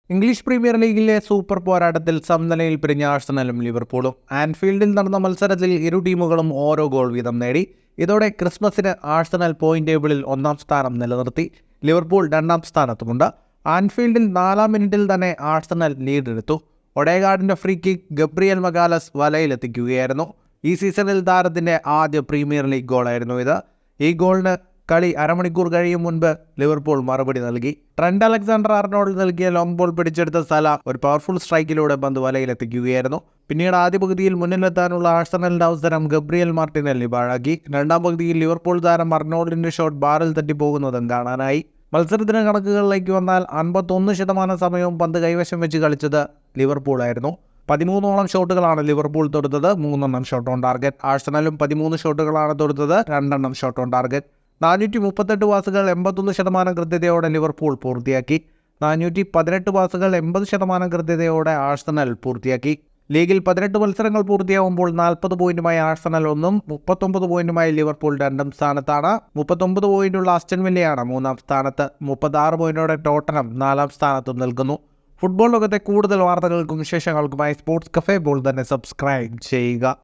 English premier ലീഗിലെ super പോരാട്ടത്തിൽ സമനിലയിൽ പിരിഞ്ഞ ആഴ്സണലും ലിവർപൂളും. ആൻഫീൽഡിൽ നടന്ന മത്സരത്തിൽ ഇരു ടീമുകളും ഓരോ ഗോൾ വീതം നേടി. ഇതോടെ ക്രിസ്മസിന് ആഴ്സണൽ പോയിന്റ് ടേബിളിൽ 1-ാം സ്ഥാനം നിലനിർത്തി. ലിവർപൂൾ 2-ാം സ്ഥാനത്തുമുണ്ട്. ആൻഫീൽഡിൽ 4-ാം മിനിറ്റിൽ തന്നെ ആഴ്സണൽ ലീഡെടുത്തു. ഒഡേഗാർഡിന്റെ ഫ്രീ കിക്ക് ഗബ്രിയൽ മഗാലസ് വലയിലെത്തിക്കുകയായിരുന്നു. ഈ സീസണിൽ താരത്തിന്റെ ആദ്യ പ്രീമിയർ ലീഗ് ഗോളായിരുന്നു ഇത്. ഈ ഗോളിന് കളി അരമണിക്കൂർ കഴിയും മുൻപ് ലിവർപൂൾ മറുപടി നൽകി. ട്രെന്റ് അലക്സാണ്ടർ-ആർണോൾഡ് നൽകിയ ലോങ് ബോൾ പിടിച്ചെടുത്ത സല ഒരു പവർഫുൾ സ്ട്രൈക്കിലൂടെ പന്ത് വലയിലെത്തിക്കുകയായിരുന്നു. പിന്നീട് ആദ്യ പകുതിയിൽ മുന്നിലെത്താനുള്ള ആഴ്സണലിന്റെ അവസരം ഗബ്രിയൽ മാർട്ടിനെല്ലി പാഴാക്കി. രണ്ടാം പകുതിയിൽ ലിവർപൂൾ താരം അർണോൾഡിന്റെ ഷോട്ട് ബാറിൽ തട്ടിപ്പോകുന്നതും കാണാനായി. മത്സരത്തിന് കണക്കുകളിലേക്ക് വന്നാൽ 51% സമയവും പന്ത് കൈവശം വെച്ച് കളിച്ചത് ലിവർപൂളായിരുന്നു. 13ഓളം ഷോട്ടുകളാണ് ലിവർപൂൾ തൊടുത്തത്, 3 ഷോട്ട് ഓൺ ടാർഗറ്റ്. ആഴ്സണലും 13 ഷോട്ടുകളാണ് തൊടുത്തത്, 2 ഷോട്ട് ഓൺ ടാർഗറ്റ്. 438 പാസുകൾ 81% കൃത്യതയോടെ ലിവർപൂൾ പൂർത്തിയാക്കി. 418 പാസുകൾ 80% കൃത്യതയോടെ ആഴ്സണൽ പൂർത്തിയാക്കി. ലീഗിൽ 18 മത്സരങ്ങൾ പൂർത്തിയാവുമ്പോൾ 40 പോയിന്റുമായി ആഴ്സണൽ 1-ഉം 39 പോയിന്റുമായി ലിവർപൂൾ 2-ം സ്ഥാനത്താണ്. 39 പോയിന്റുള്ള ആസ്റ്റൺ വില്ലയാണ് 3-ാം സ്ഥാനത്ത്. 36 പോയിന്റോടെ ടോട്ടനം 4-ാം സ്ഥാനത്തും നിൽക്കുന്നു. ഫുട്ബോൾ ലോകത്തെ കൂടുതൽ വാർത്തകൾക്കും വിശേഷങ്ങൾക്കുമായി സ്പോർട്സ് കഫേ ഇപ്പോൾ തന്നെ സബ്സ്ക്രൈബ് ചെയ്യുക.